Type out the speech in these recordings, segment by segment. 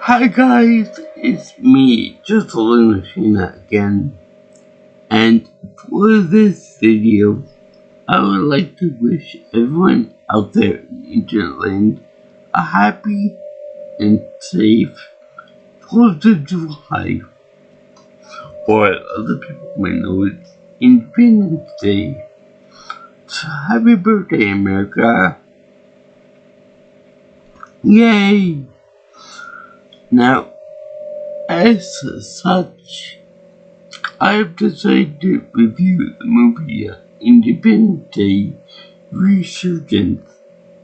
Hi guys, it's me, just a little Sheena again, and for this video, I would like to wish everyone out there in internet land a happy and safe 4th of July, or other people might know it's Independence Day. So happy birthday, America! Yay! Now, as such, I have decided to review the movie Independence Day Resurgence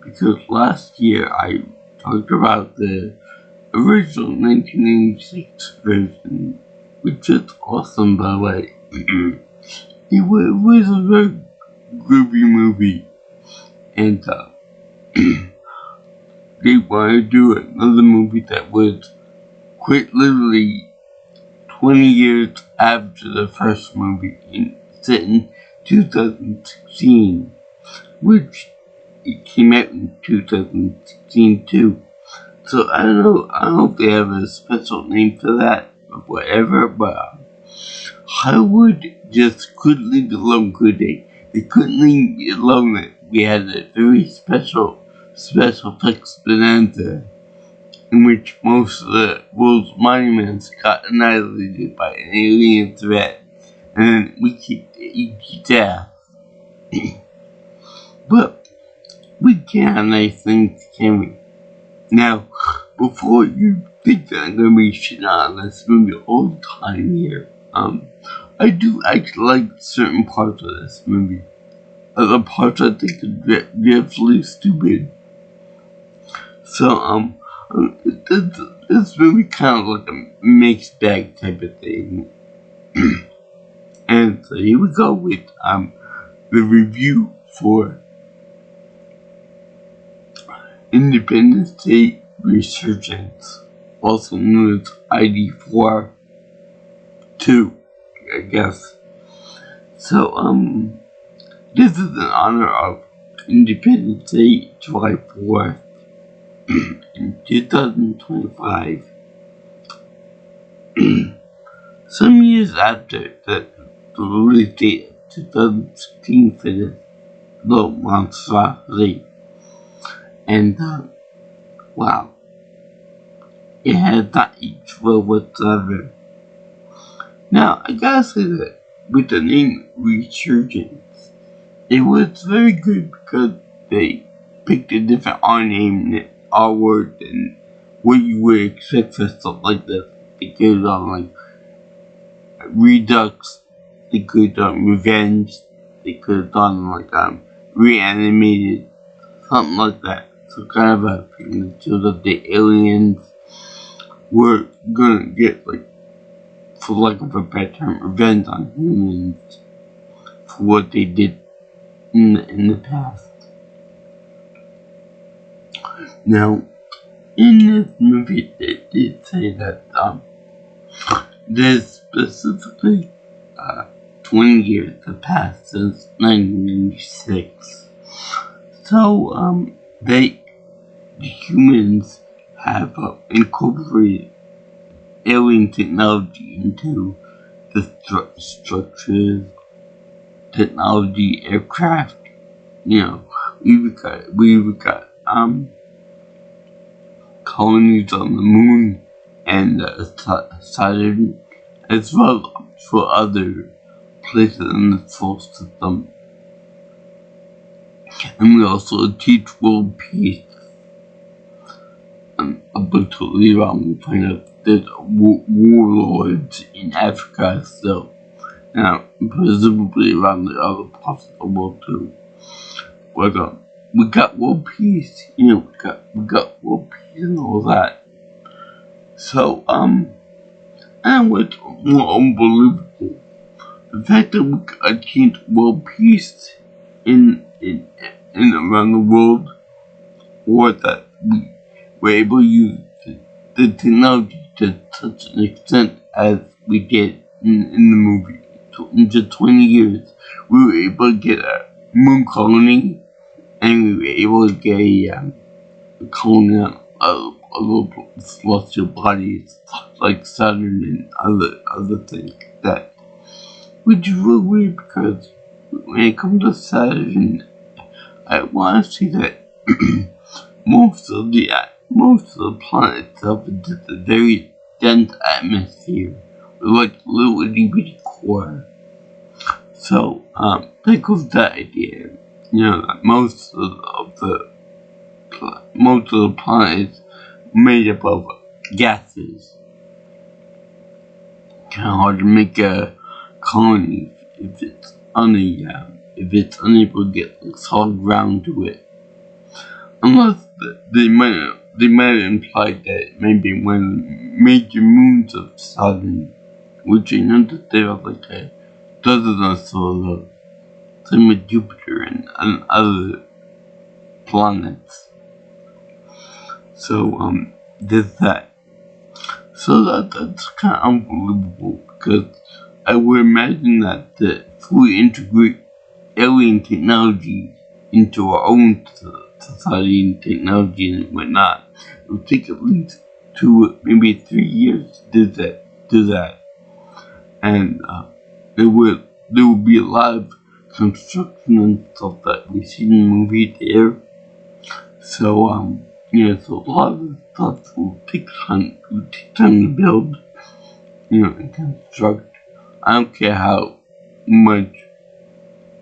because last year I talked about the original 1986 version, which is awesome by the way. It was a very groovy movie, and they wanted to do another movie that was quite literally 20 years after the first movie, set in 2016, which it came out in 2016 too. So I don't know if they have a special name for that or whatever, but Hollywood just couldn't leave it alone, could they? They couldn't leave it alone that we had a very special effects bonanza in which most of the world's monuments got annihilated by an alien threat, and we kicked each ass. But we can have nice things, can we? Now, before you think that I'm gonna be shitting on this movie all the time here, I do actually like certain parts of this movie. Other parts I think are absolutely stupid. So, this movie kind of like a mixed bag type of thing. And so here we go with the review for Independence Day Resurgence, also known as ID4 2, I guess. So this is in honor of Independence Day, July 4th. In 2025, some years after the release date of 2016 for this little monstrosity, and wow, it has not aged well whatsoever. Now, I gotta say that with the name Resurgence, it was very good because they picked a different R name, R word, than what you would expect for stuff like this. They could have done like Redux, they could have done Revenge, they could have done like Reanimated, something like that. So kind of a feeling that shows that the aliens were gonna get, like, for lack of a better term, revenge on humans for what they did in the past. Now, in this movie, they did say that there's specifically 20 years have passed since 1996. So, the humans have incorporated alien technology into the structures, technology, aircraft. You know, we've got colonies on the moon and Saturn, as well as for other places in the solar system. And we also teach world peace. Up until later on, we find out there's warlords in Africa still. Now, presumably around the other parts of the world too. But we got world peace, you know, we got world peace and all that. So, and what's more unbelievable, the fact that we achieved world peace in around the world, or that we were able to use the technology to such an extent as we did in the movie. In just 20 years, we were able to get a moon colony, and we were able to get a colony other celestial bodies like Saturn and other things like that. Which is really weird because when it comes to Saturn, I want to see that most of the planet itself is just a very dense atmosphere with like little itty bitty core. So that goes that idea. That most of the planet is made up of gases. Kind of hard to make a colony if it's unable to get like, solid ground to it. Unless they might have implied that maybe one of the major moons of Saturn, which I know that there are like a dozen or so of, same with Jupiter and other planets. So there's that. So that's kind of unbelievable because I would imagine that if we integrate alien technology into our own society and technology and whatnot, it would take at least 2, maybe 3 years to do that. And there would be a lot of construction and stuff that we see in the movie there. So so a lot of the stuff will take time to build, and construct. I don't care how much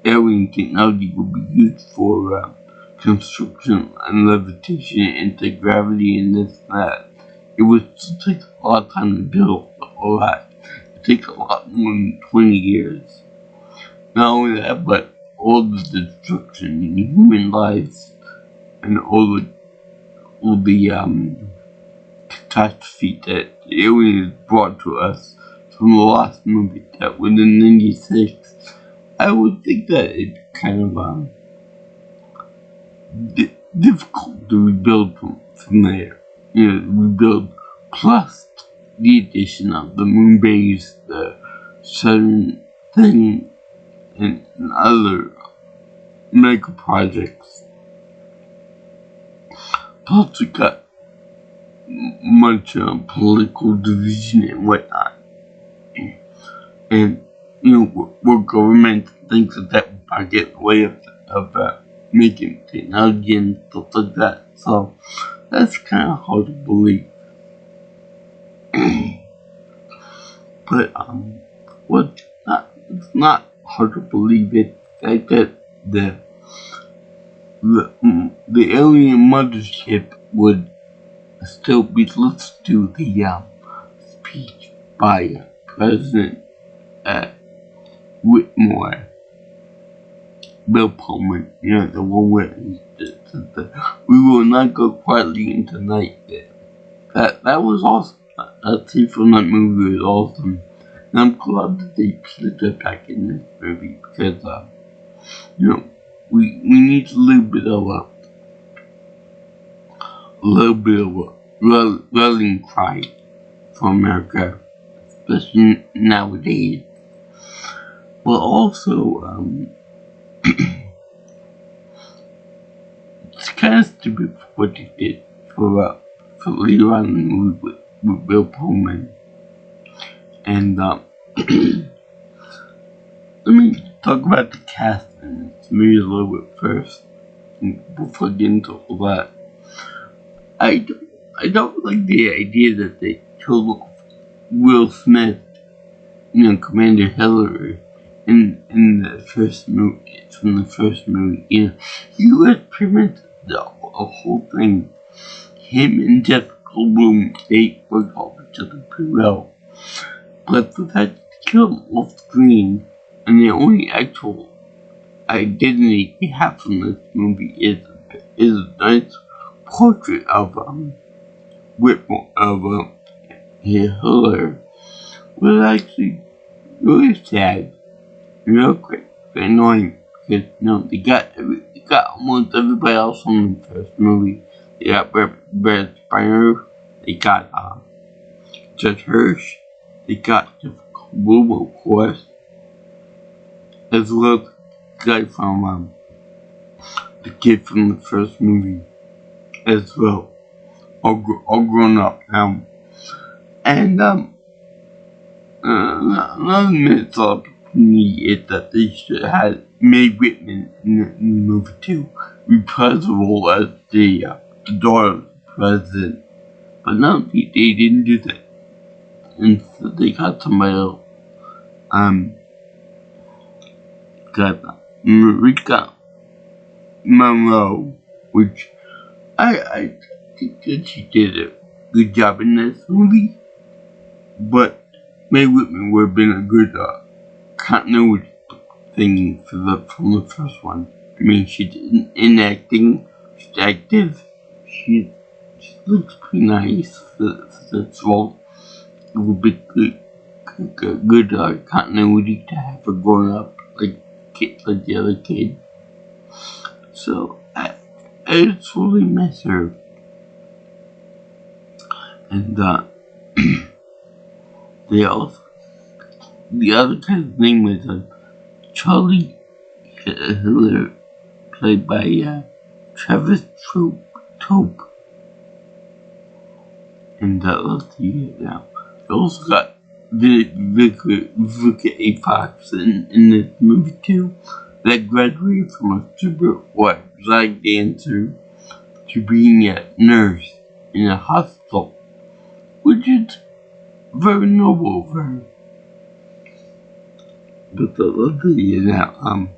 alien technology will be used for construction and levitation, anti-gravity, and this and that. It would still take a lot of time to build all that. It takes a lot more than 20 years. Not only that, but all the destruction in human lives and all the catastrophe that the aliens brought to us from the last movie that was in '96. I would think that it's kind of difficult to rebuild from there. Rebuild plus the addition of the moon base, the Saturn thing, and other mega projects. Plus, we got much political division and whatnot. And, where government thinks that will get in the way of making technology and stuff like that. So, that's kind of hard to believe. But, it's not hard to believe it. The fact that the alien mothership would still be listened to the speech by President Whitmore, Bill Pullman, the one where we will not go quietly into night. That was awesome. That scene from that movie was awesome. And I'm glad that they put that back in this movie because, we need a little bit of a rallying cry for America, especially nowadays. But also, it's kind of stupid what they did for later on in the movie with Bill Pullman. And let me talk about the cast in this movie a little bit first, before I get into all that. I don't like the idea that they killed Will Smith, Commander Hillary, in the first movie. From the first movie, he was pretty much the whole thing. Him and Jeff Goldblum, they worked off each other pretty well. But the fact that they killed him off screen, and the only actual identity we have from this movie is a nice portrait of Whitmore, of Hillary, was actually really sad, quite annoying, because they got almost everybody else from the first movie. They got Brett Spiner, they got Judge Hirsch, they got Jeff Goldblum, of course, as well as the guy from the kid from the first movie as well. all grown up now. And another missed opportunity is that they should have Mae Whitman in the movie too, reprise the role as the daughter of the president. But no, they didn't do that. Instead, they got somebody else. Got Marika Monroe, which I think that she did a good job in this movie. But Mae Whitman would have been a good continuity thing from the first one. I mean, she's in acting, she's active, she looks pretty nice for this role. It would be good continuity to have her growing up like the other kid. So I just really miss her. And they also, the other guy's name was Charlie Hiller, played by Travis Tope. And let's see now. They also got Vivica A. Fox in this movie too. That graduated from a super leg dancer to being a nurse in a hospital, which is very noble of her. But the other thing is now,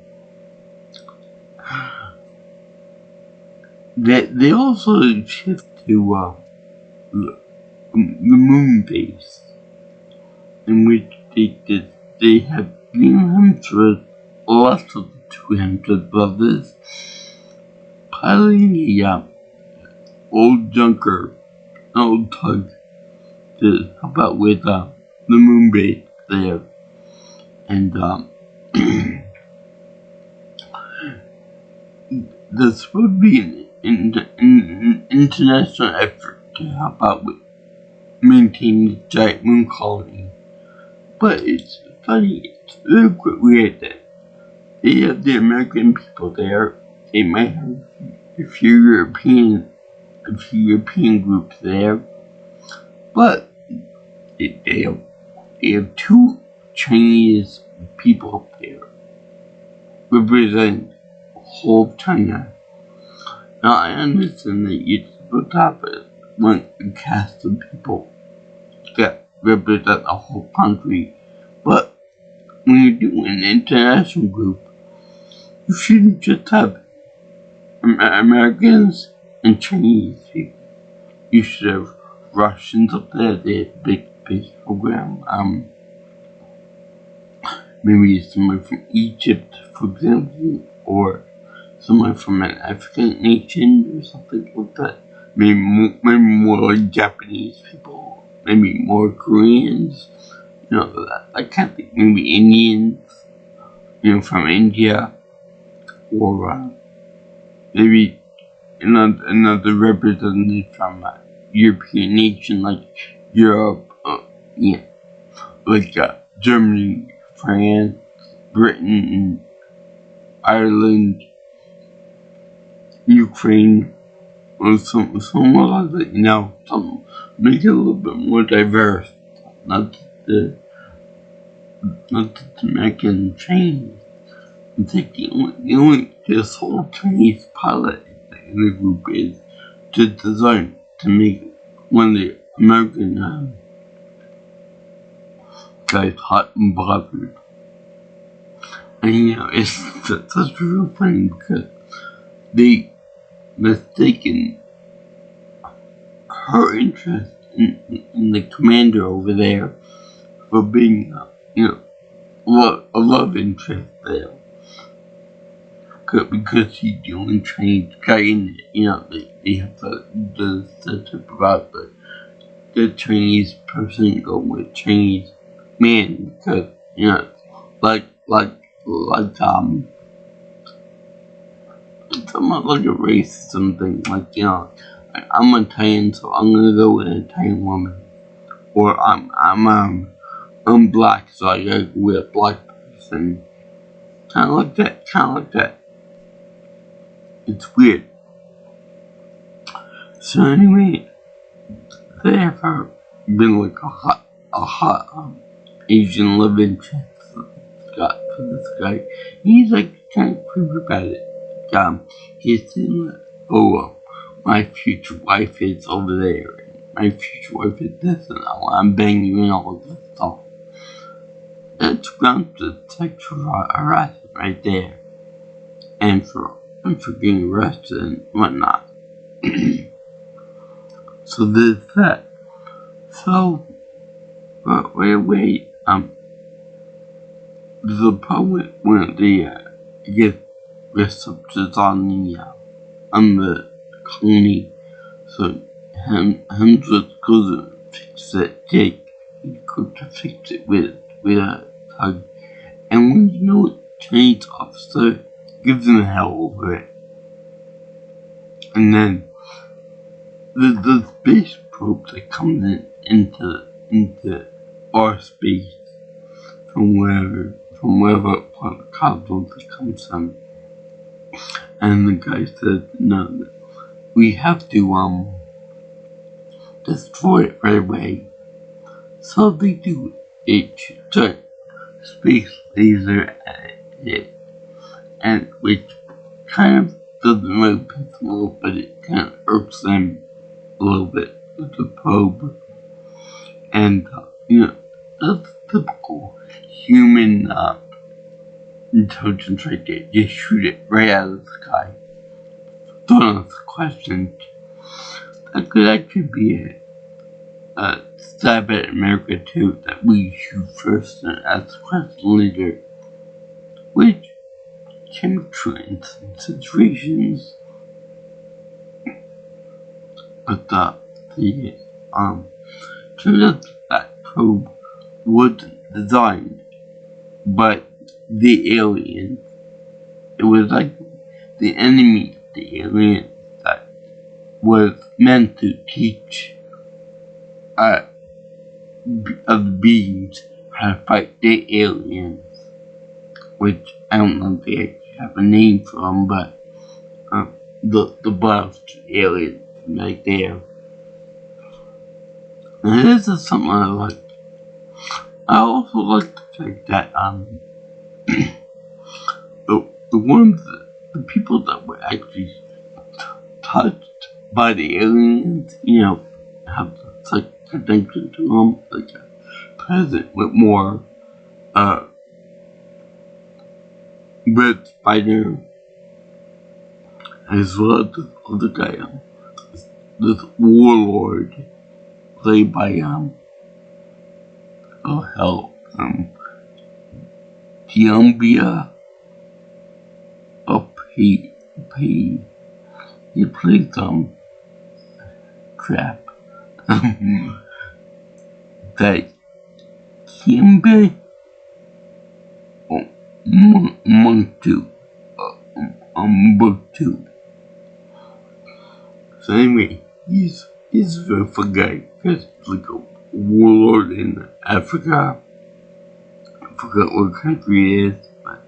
they also shift to the moon base, in which they have Liam Hemsworth, lots of the two Hemsworth brothers, piloting a old junker, an old tug, to help out with the moon base there. And there's supposed to be an international effort to help out with maintaining the giant moon colony. But it's funny, it's really weird that they have the American people there. They might have a few European groups there, but they have two Chinese people up there represent the whole of China. Now I understand that you're supposed to have one cast of people that represent the whole country, but when you're doing an international group, you shouldn't just have Americans and Chinese people. You should have Russians up there. They have a big space program. Maybe somebody from Egypt, for example, or somebody from an African nation or something like that. Maybe more like Japanese people. Maybe more Koreans. You know, I can't think. Maybe Indians. You know, from India, or maybe another representative from a European nation like Europe. Like Germany, France, Britain, Ireland, Ukraine, or somewhere like that. You know, make it a little bit more diverse. Not the American Chinese. I think the only this whole Chinese pilot in the group is to design to make one of the American guys hot and bothered. And you know, that's real funny because they mistaken her interest in the commander over there for being, a love interest there. Because he's the only Chinese guy in it, they have the setup about the Chinese person go with Chinese man because, like somewhat like a racism thing, like, I'm Italian, so I'm gonna go with an Italian woman, or I'm black, so I gotta go with a black person, kinda like that. It's weird. So anyway, they ever been like a hot Asian love interest got for this guy. He's like kind of creepy about it. He's saying like, oh, my future wife is over there, and my future wife is this, and I'm banging you and all this stuff. That's grounds for sexual harassment right there, and for getting arrested and whatnot. So there's that. So, but wait, the problem when they get receptors on the colony, so Hemsworth goes and fix it. Jake, he goes to fix it with a tug, and when you know it, Chinese officer gives him hell over it, and then the space probe that comes into our space from wherever part of the cosmos it comes from. And the guy said, no, we have to destroy it right away. So they do. It shoots a space laser at it, and which kind of doesn't really piss them off, but it kind of irks them a little bit with the probe. And that's typical human intelligence right there. Just shoot it right out of the sky. Don't ask questions. That could actually be a stab at America too, that we shoot first and ask questions later. Which can be true in some situations. But turns out that probe wasn't designed by the aliens. It was like the enemy of the aliens that was meant to teach other beings how to fight the aliens, which I don't know if they actually have a name for them, but the biological aliens right there. And this is something I like. I also like the fact that the people that were actually touched by the aliens, have such connection to them, like a president with more red spider, as well as this other guy, this warlord played by Giambia he played some crap that Kimbe monk 2 book 2. So anyway, he's a very fun guy. He's like a warlord in Africa. I forgot what country it is, but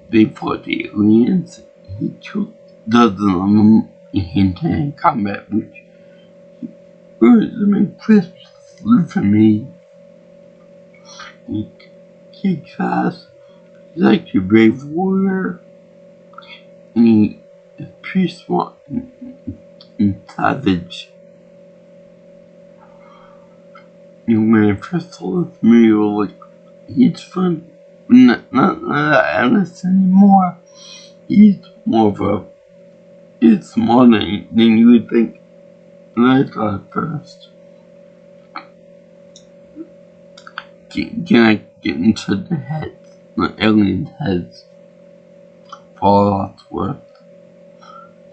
they fought the aliens. He killed dozens of them in hand-to-hand combat, which was impressive for me. He kicks ass. He's actually a brave warrior, and he is pretty smart and savage. When I first saw this movie, I was like, he's fun. Not that honest anymore. He's more of he's smarter than you would think. And I thought at first. Can I get into the heads, the aliens' heads, for all that's worth?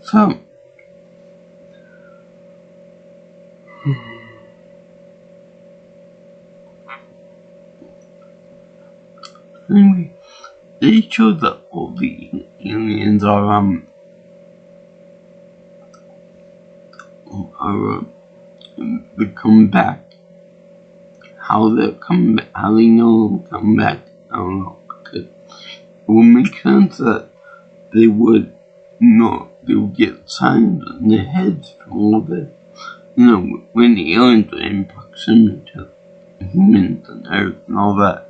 So, anyway, they show that all the aliens they come back. How they come back, how they know they'll come back, I don't know. Because it would make sense that they would they would get signs in their heads from all the, when the aliens are in proximity to humans and Earth and all that.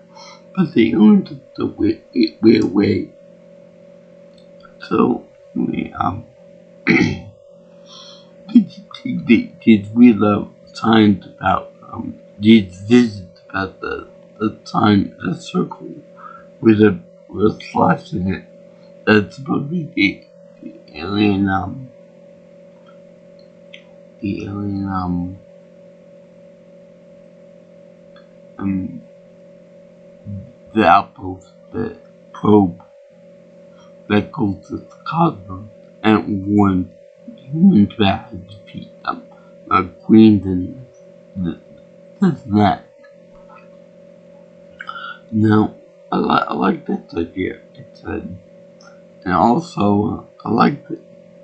But the aliens took the way away. So, these real signs about, these visions about the sign, the circle with a slash in it. That's supposed to be the alien, the outpost, the probe that goes to the cosmos and warns humans that had to defeat them, like queens and this and that. Now, I like that idea. And also, I like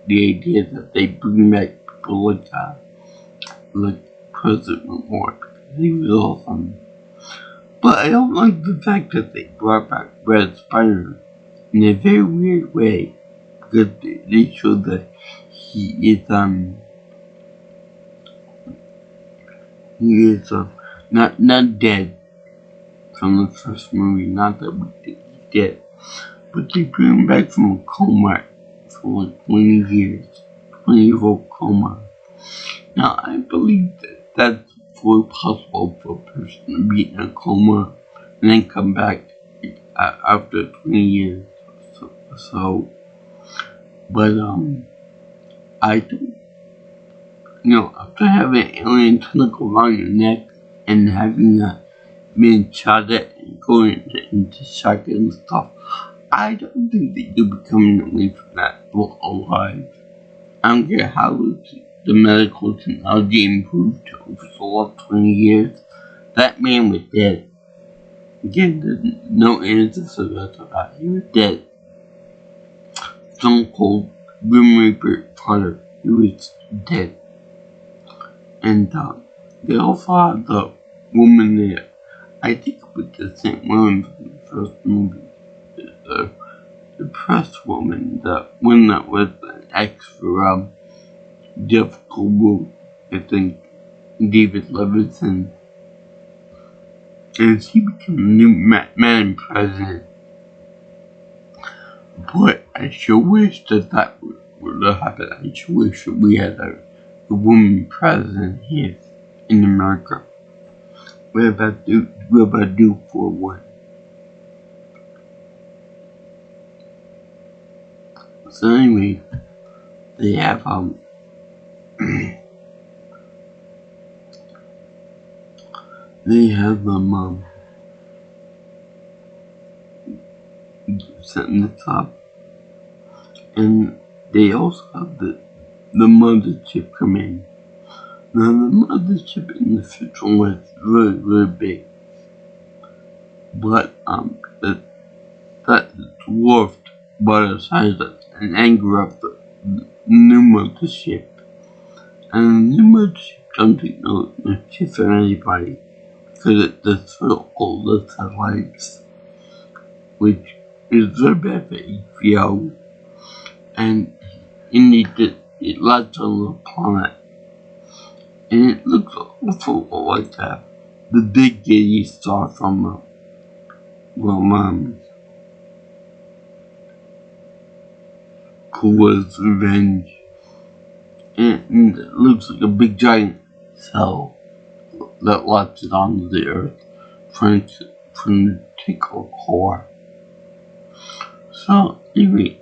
the idea that they bring back people like President Moore. He was awesome. But I don't like the fact that they brought back Red Spider in a very weird way, because they showed that he is not dead from the first movie. Not that we think he's dead, but they bring him back from a coma for like 20 year-old coma. Now I believe that that's fully possible for a person to be in a coma and then come back after 20 years. So, but I think, after having alien tentacles on your neck and having been shot at and going into shock and stuff, I don't think that you'll be coming away from that alive. I don't care how the medical technology improved over the last 20 years. That man was dead. Again, there's no answers about that. He was dead. Stone Cold Grim Reaper Carter, he was dead. And they also had the woman there. I think it was the same woman from the first movie. The press woman, the one that was an ex for Jeff Goldblum, I think, David Levinson. And she became the new Madam President. But I sure wish that would have happened. I sure wish that we had a woman president here in America. We're about to do for one. So anyway, they have them setting this up, and they also have the mothership come in. Now the mothership in the fiction was really, really big, but that dwarfed by the size and anger of the new mothership, and the new mothership don't take no shit from anybody because it just through all the satellites, which is very bad for HBO, and it lands on the planet, and it looks awful like the big giddy star from Kula's Revenge, and it looks like a big giant cell that latches onto the Earth, trying to take our core. So anyway,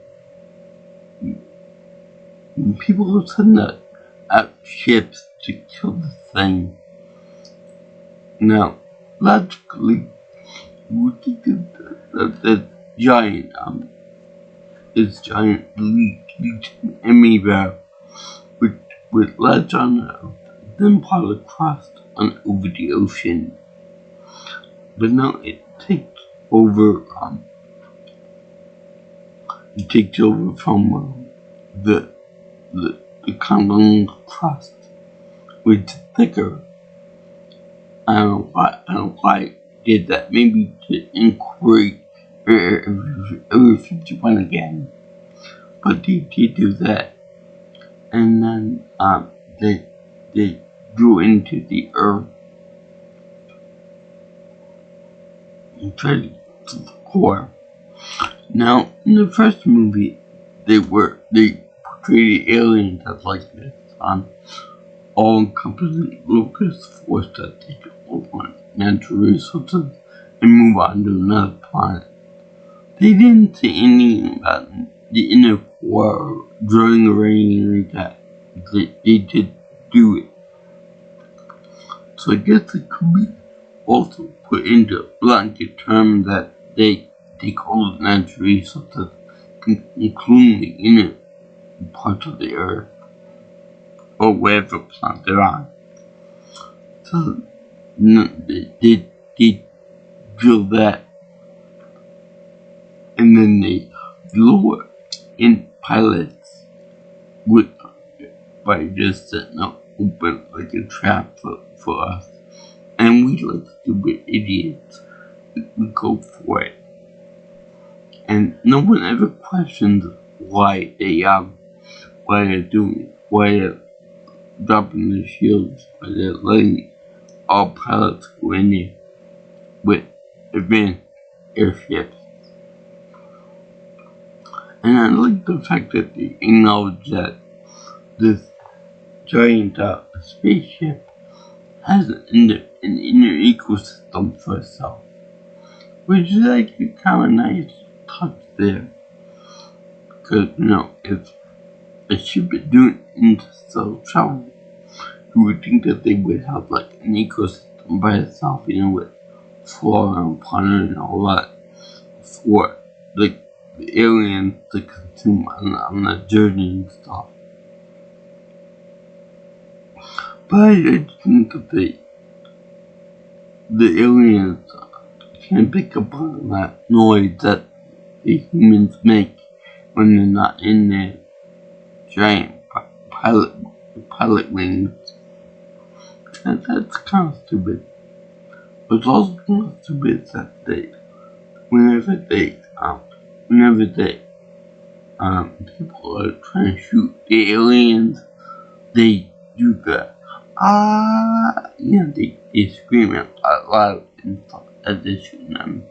people are sending out ships to kill the thing. Now, logically, you would think that giant legion amoeba would latch on Earth, then plot across and over the ocean. But now it takes over. It takes over from the continental crust, which is thicker. I don't know why it did that. Maybe to incorporate Area 51 again. but they did do that. And then they drew into the earth and tried to get to the core. Now, in the first movie, they portrayed aliens as like this all-encompassing locust force that take over natural resources and move on to another planet. They didn't say anything about the inner core or drilling or anything like that. They did do it. So I guess it could be also put into a blanket term that they take all the natural resources, including the inner parts of the earth, or wherever planet they're on. So they drill that, and then they lower in pilots with by just setting up open like a trap for us. And we like stupid idiots, we go for it. And no one ever questions why they're doing it, why they're dropping the shields, why they're letting all pilots go in there with advanced airships. And I like the fact that they acknowledge that this giant spaceship has an inner ecosystem for itself, which is actually kind of nice touch there. Because, if a ship is doing interstellar travel, you would think that they would have like an ecosystem by itself, with flora and fauna and all that for the aliens to consume on the journey and stuff. But I just think that the aliens can pick up on that noise that the humans make when they're not in their giant pilot wings. And that's kind of stupid. But it's also kind of stupid that whenever people are trying to shoot the aliens, they do that. They scream it out loud and stuff as they're shooting them,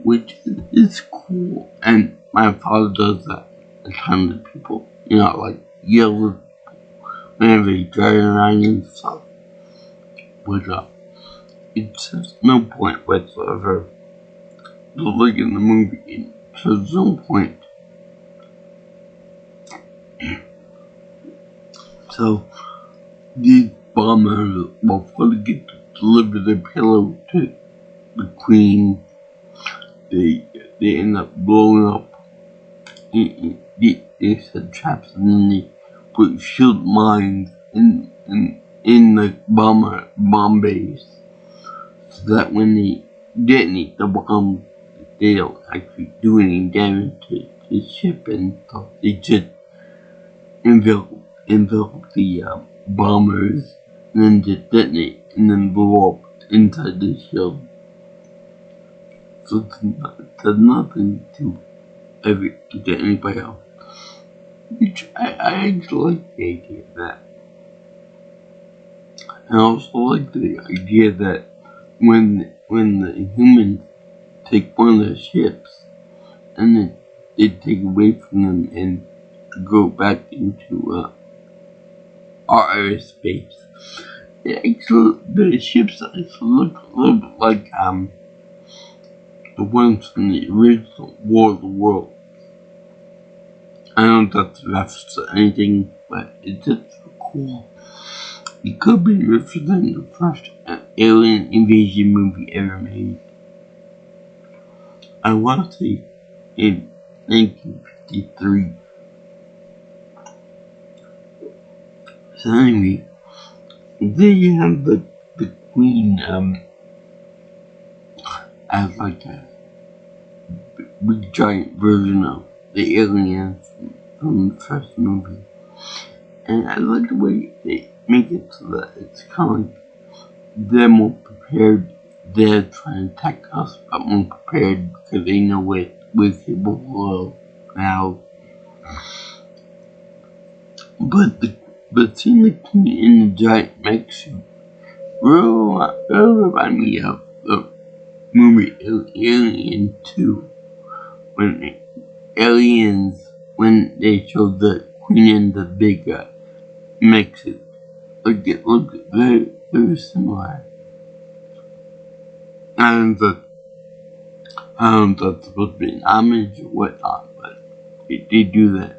which is cool. And my father does that a ton of people, like yell whenever he's driving around and stuff. But it's just no point whatsoever to look in the movie. So there's no point. So these bombers will probably get to deliver their pillow to the queen. They end up blowing up. They set traps and then they put shield mines in the bomb base, so that when they detonate the bomb, they don't actually do any damage to the ship and stuff. They just envelop the bombers and then just detonate and then blow up inside the shield. So it does nothing to anybody else. Which I actually like the idea of that. And I also like the idea that when the humans take one of their ships and then they take away from them and go back into our airspace, the ships actually look a little bit like the ones from the original War of the Worlds. I don't know if that's a reference to anything, but it's just cool. It could be representing the first alien invasion movie ever made. I want to say in 1953. So anyway, there you have the queen as like a big giant version of the aliens from the first movie. And I like the way they make it so that it's kind of like they're more prepared. They're trying to attack us, but more prepared because they know we're capable of now. But seeing the Queen in the giant mech suit really remind me of the movie Alien 2, when when they showed the Queen in the big mech suit. Like, it looked very similar. And I don't know if that's supposed to be an homage or whatnot, but they did do that.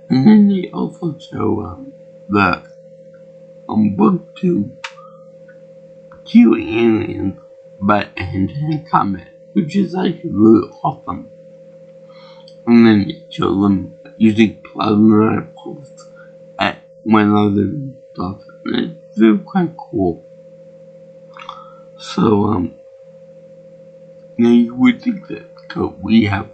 And then they also show the book 2, Q Aliens by hand-to-hand combat, which is actually really awesome. And then they show them using plasma rifles at one another and stuff, and it's really quite cool. So, now you would think that we have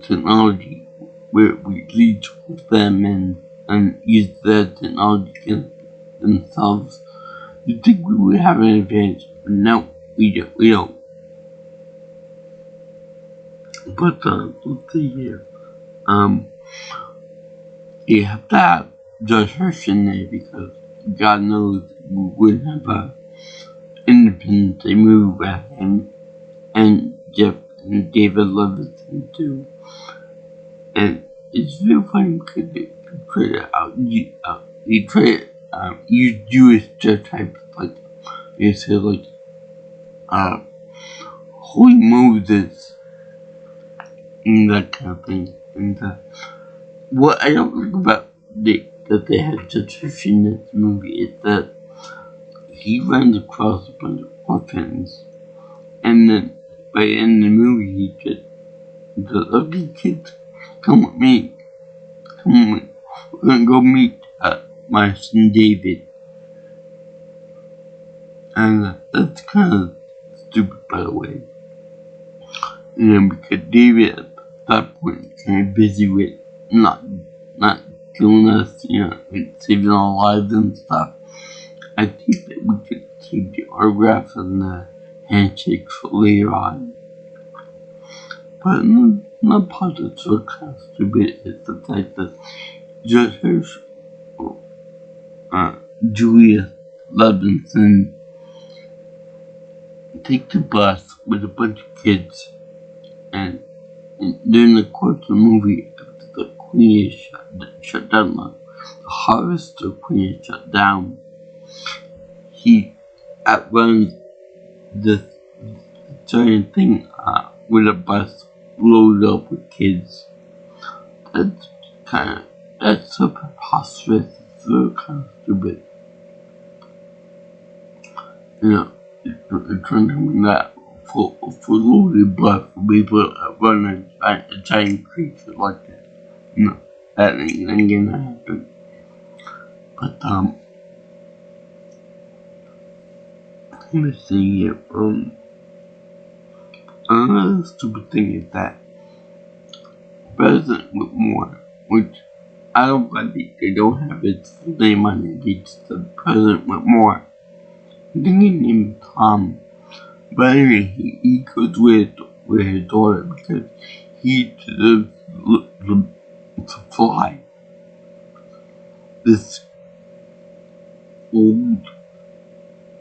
technology where we lead towards them and use their technology against themselves, you'd think we would have an advantage, but no, we don't. But let's see here. You have to have Judge Hirsch in there because God knows we wouldn't have a Independence Day movie without him and Jeff and David Levinson too. And it's really funny because they try to use Jewish stereotypes, like they say, like holy Moses and that kind of thing. And what I don't like about that they had such a in this movie is that he runs across a bunch of orphans, and then by the end of the movie he just says, "Okay, kids, come with me. We're gonna go meet my son David." And that's kind of stupid, by the way. Because David at that point is kind of busy with not killing us, like saving our lives and stuff. I think that we could keep the autographs and the handshakes for later on. But another part that's so kind of stupid is the fact that Judge Hirsch, Julia Levinson, take the bus with a bunch of kids, and during the course of the movie, after the Queen is shut down, the harvester Queen is shut down, he outruns this giant thing with a bus loaded up with kids. That's so preposterous. It's so kind of stupid. Trying to bring that for loaded bus for people that run a giant creature like that. That ain't gonna happen. But let me see here. Another stupid thing is that President Whitmore, which I don't think they don't have his full name on it, they just said President Whitmore. I think he named Tom. But anyway, he goes with his daughter because he deserves to fly. This old,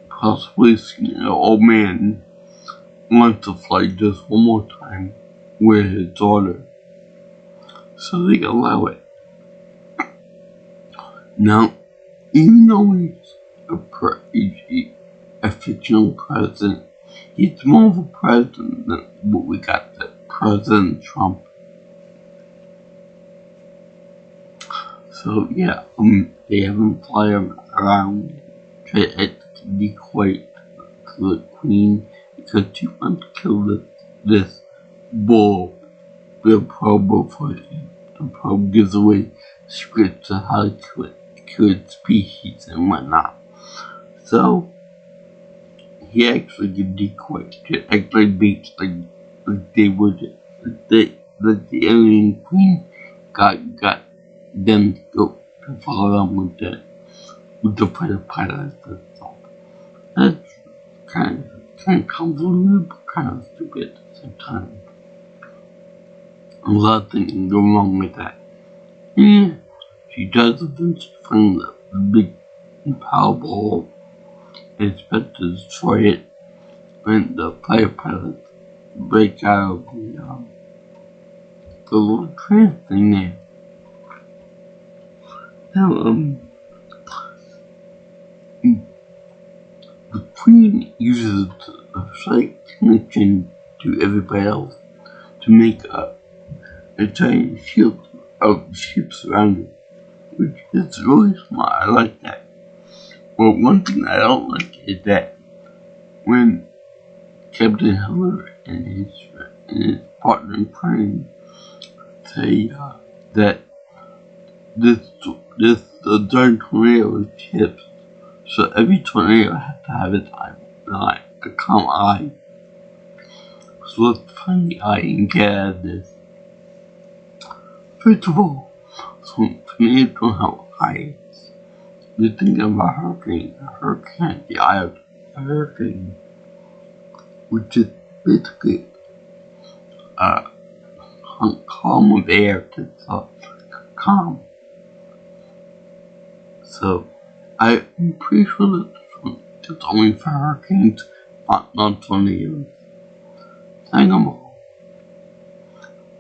possibly old man wants to fly just one more time with his daughter, so they allow it. Now, even though he's a fictional president, he's more of a president than what we got, the President Trump. So yeah, they have him fly around, try to decoy to the Queen because she wants to kill this bull. The probe before the probe gives away scripts of how to kill its species and whatnot. So he actually did decoy to act like baits, like they would, the alien Queen got them to go to follow them with the fighter pilots and stuff. That's kind of convoluted, but kind of stupid at the same time. A lot of things can go wrong with that. And she does eventually find the big powerball and expect to destroy it when the fighter pilots break out of the little trance thing there. Now, the Queen uses the slight connection to everybody else to make a giant shield of ships around it, which is really smart. I like that. But one thing I don't like is that when Captain Hiller and his partner in crime say that this giant tornado is ships, so every tornado has to have its eye, like a calm eye. So let's find the eye and get out of this. First of all, so tornadoes don't have eyes. You're thinking of a hurricane. A hurricane, the eye of a hurricane, which is basically a column of air that's calm. So I'm pretty sure that it's only for hurricanes, not tornadoes. Second of all,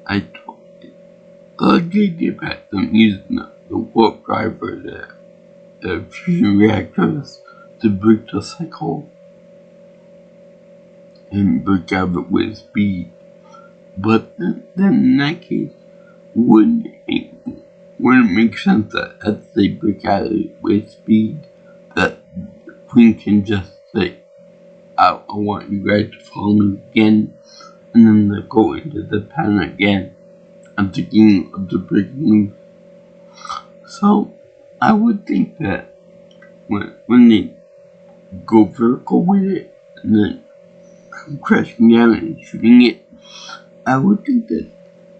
I idea about them using the warp driver, the fusion reactors, to break the cycle and break out of it with speed. But then in that case, wouldn't it make sense that as they break out of it with speed, that the Queen can just say, I want you guys to follow me again, and then they go into the pattern again at the beginning of the breaking news. So I would think that when they go vertical with it and then crashing down and shooting it, I would think that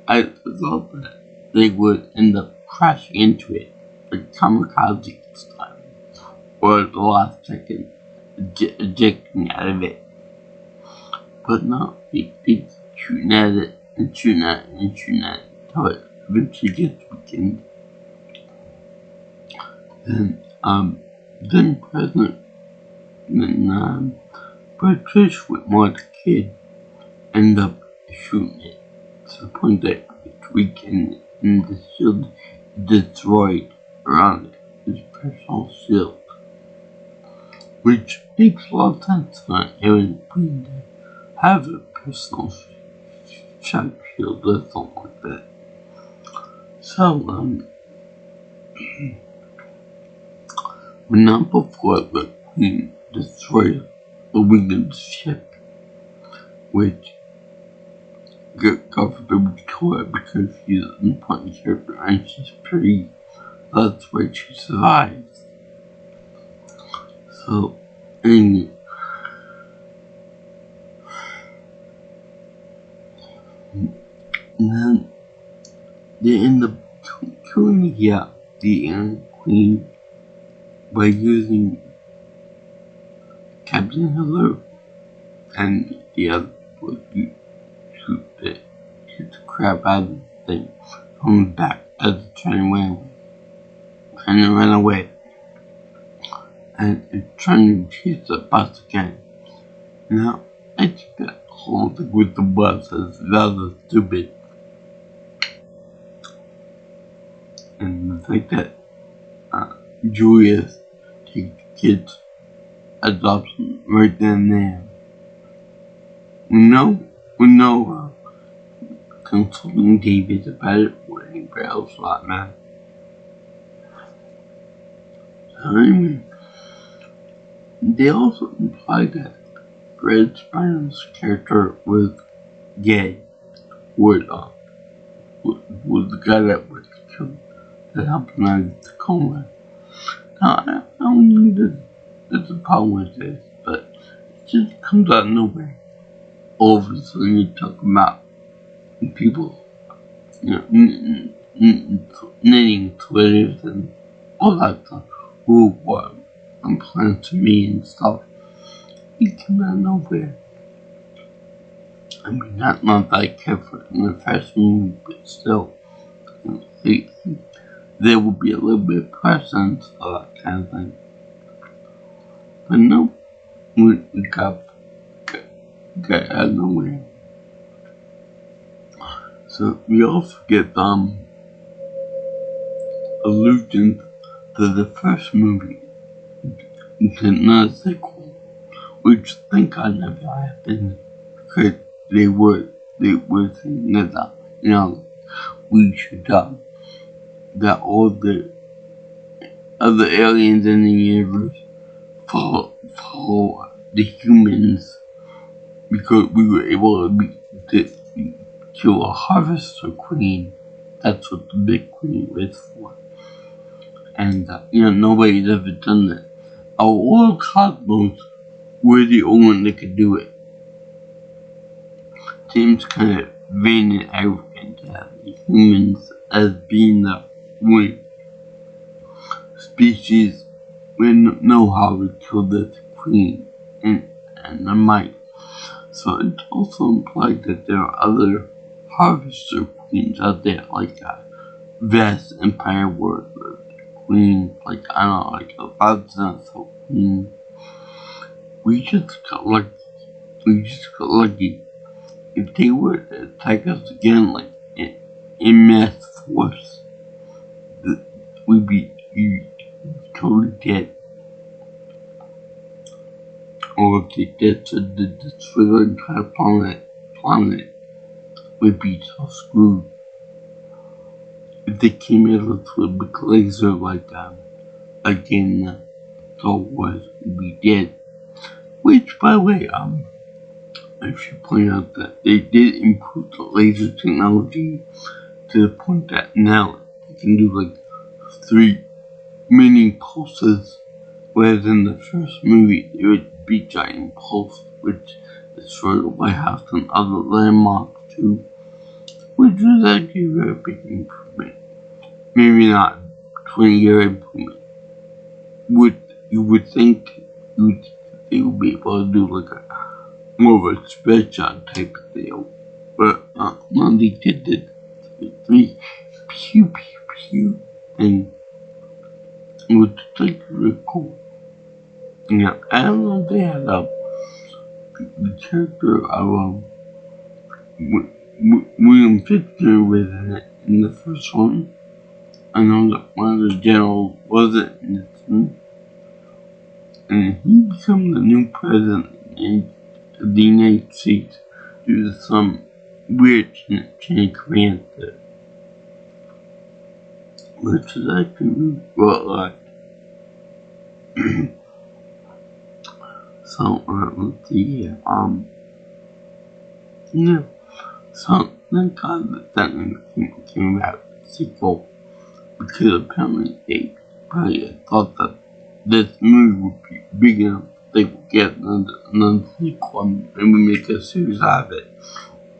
I thought that they would end up crashing into it, like kamikaze style, or the last second ejecting out of it. But no, they keep shooting at it and shooting at it and shooting at it until it eventually gets weakened. Then Patricia Whitmore, the kid, end up shooting it to the point that it's weakened and the shield is destroyed around it, his personal shield. Which makes a lot of sense for Aaron Queen to have a personal shock shield or something like that. So, not before the Queen destroyed the weakened ship, which God forbid would kill her because she's an important character and she's pretty. That's why she survives. So, anyway, and then they end up killing the Queen by using Captain Hiller and the other boy to shoot the crap out of the thing from the back as it's trying to run away. And it's trying to chase the bus again. Now, I think that whole thing with the bus is rather stupid. And the fact that Julius takes kids adoption right then and there. We know consulting David about it or anybody else for that matter. So anyway, they also imply that Red Spider's character was gay, was the guy that was killed that helped him out of the coma. Now, I don't think there's a problem with this, but it just comes out of nowhere. All of a sudden, you talk about people, knitting Twitters and all that stuff, who were unplanned to me and stuff. It came out of nowhere. I mean, not that I care for it in the first movie, but still, there would be a little bit of presence or that kind of thing. But no, we got out of nowhere. So we also get allusion to the first movie, not a sequel, which thank God never happened, because they were saying that, we should that all the other aliens in the universe follow the humans, because we were able to kill a harvester queen. That's what the big queen was for. And, nobody's ever done that. Our whole cosmos, we're the only one that could do it. Seems kind of vain and arrogant to have the humans as being the one species we know how to kill this queen and the might. So it also implied that there are other harvester queens out there, like a vast empire where the queen, like a thousand queen. We just got lucky. If they were to attack us again, like in mass force, we'd be totally dead. Or if they did to destroy the entire planet, we'd be so screwed. If they came at us with a big laser like again, Star Wars, we'd be dead. Which, by the way, I should point out that they did improve the laser technology to the point that now they can do like 3 mini pulses, whereas in the first movie it would be giant pulse, which destroyed the White House and other landmarks too, which was actually a very big improvement. Maybe not 20-year improvement. You would think they would be able to do like a more of a stretch out type of deal. But no, they did the 3 pew pew pew thing, which is like really cool. Yeah, I don't know if they had the character of William Fichtner was in it in the first one. I know that one of the generals wasn't in this one, and he became the new president of the United States due to some weird chain of command there, which is actually well like. So let's see here. Yeah. So thank God that came out sequel, because apparently they probably thought that this movie would be big enough they would get another sequel and maybe make a series out of it,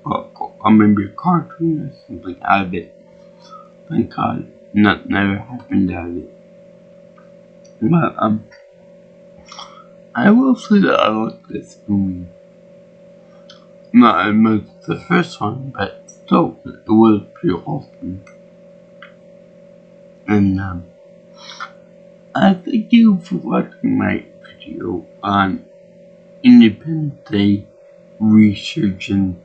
or maybe a cartoon or something out of it. Thank God never happened out of it. But I will say that I like this movie. Not as much as the first one, but still, it was pretty awesome. And I thank you for watching my video on Independence Day Resurgence,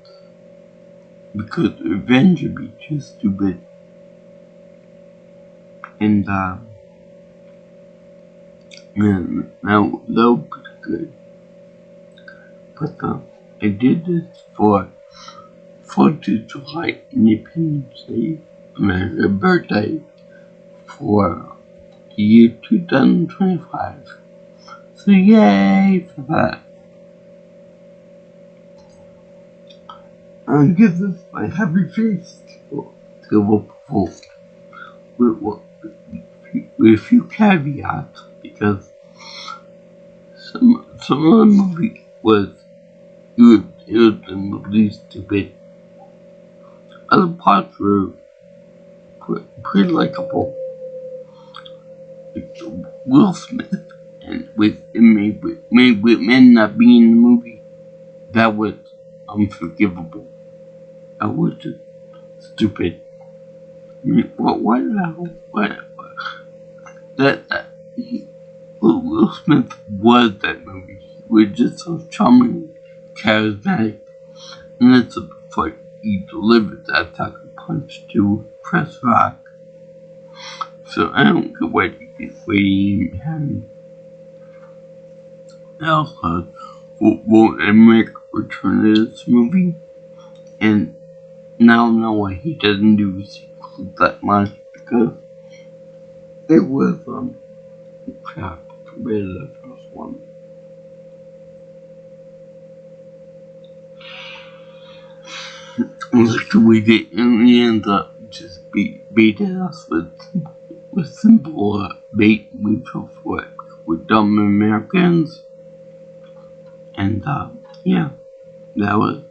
because revenge would be too stupid. And man, that was pretty good. But I did this for 4th of July Independence Day, America's birthday, for the year 2025. So yay for that. And give this my happy face to a vote with a few caveats, because some of the movie it was released stupid. Other parts were pretty likable. Will Smith and with men not being in the movie, that was unforgivable. That was just stupid. What now? That Will Smith was that movie. He was just so charming, charismatic, and that's a fight he delivered that sucker punch to Chris Rock. So I don't get what you can waiting him. Also, won't Emmerich return to this movie? And now I know why he doesn't do sequels that much, because it was crap compared to the first one. Like we didn't end up just beating us with simple bait we felt for it. We're dumb Americans, and yeah, that was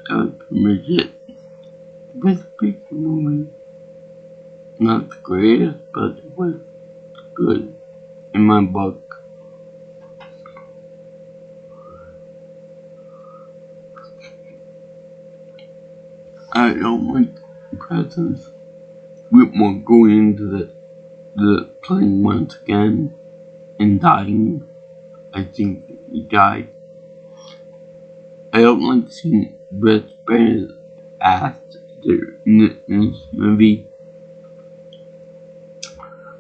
pretty much it. It was a big movie. Not the greatest, but it was good in my book. I don't like presents. Whitmore going into the plane once again and dying. I think he died. I don't like seeing Brett Banner's ass in this movie.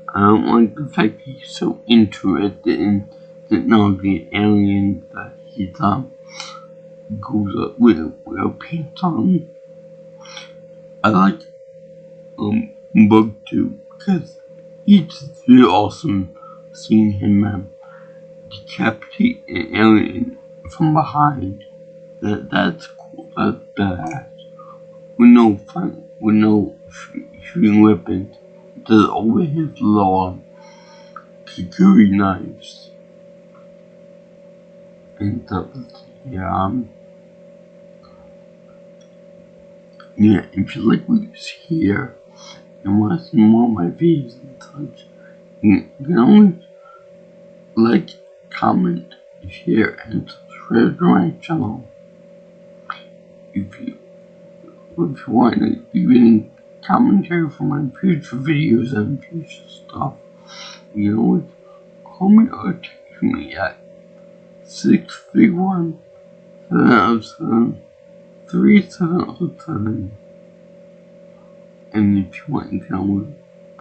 I don't like the fact he's so interested in technology and aliens that he goes up with a pants on. I like Bug 2 because it's just really awesome seeing him decapitate an alien from behind. That's cool. That's badass. With no fun, with no shooting weapons. Does over his law Kikuri knives and stuff. Yeah, if you like what you see here and want to see more of my videos and such, you can always like, comment, share, and subscribe to my channel. If you want to leave any commentary for my future videos and future stuff, you can always call me or text me at 631-707-3707. And if you want, you can always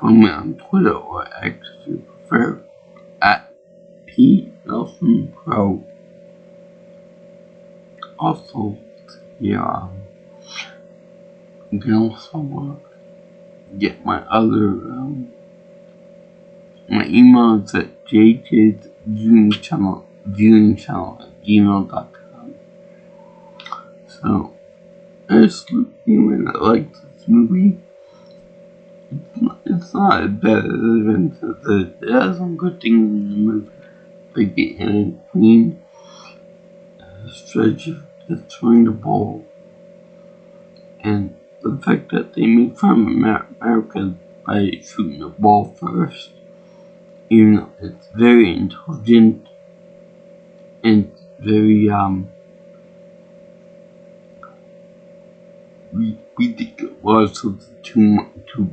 follow me on Twitter or X if you prefer, at PNelsonPro. Also, yeah, you can also get my other, my email is at jkidsviewingchannel at gmail.com. So, I like this movie. It's not as bad as it has some good things in the movie, like the Alien Queen, the strategy of throwing the ball, and the fact that they make fun of America by shooting the ball first, even though it's very intelligent and very we think it was too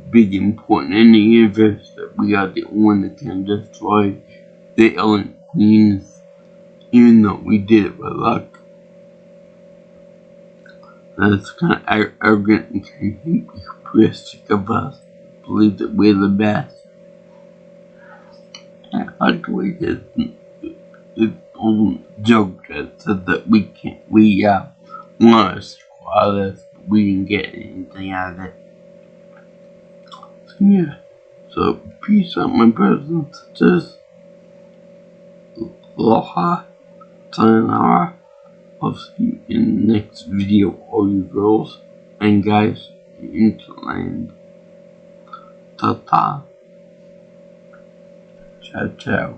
big important in the universe that we are the one that can destroy the alien queens, even though we did it by luck. That's kind of arrogant and kind of hubristic of us to believe that we're the best. I like the way his own joke that said that we want us to squad us, but we didn't get anything out of it. So yeah, so peace out my brothers and sisters. Aloha, sayonara. I'll see you in the next video, all you girls and guys in Interland. Ta-ta. Ciao, ciao.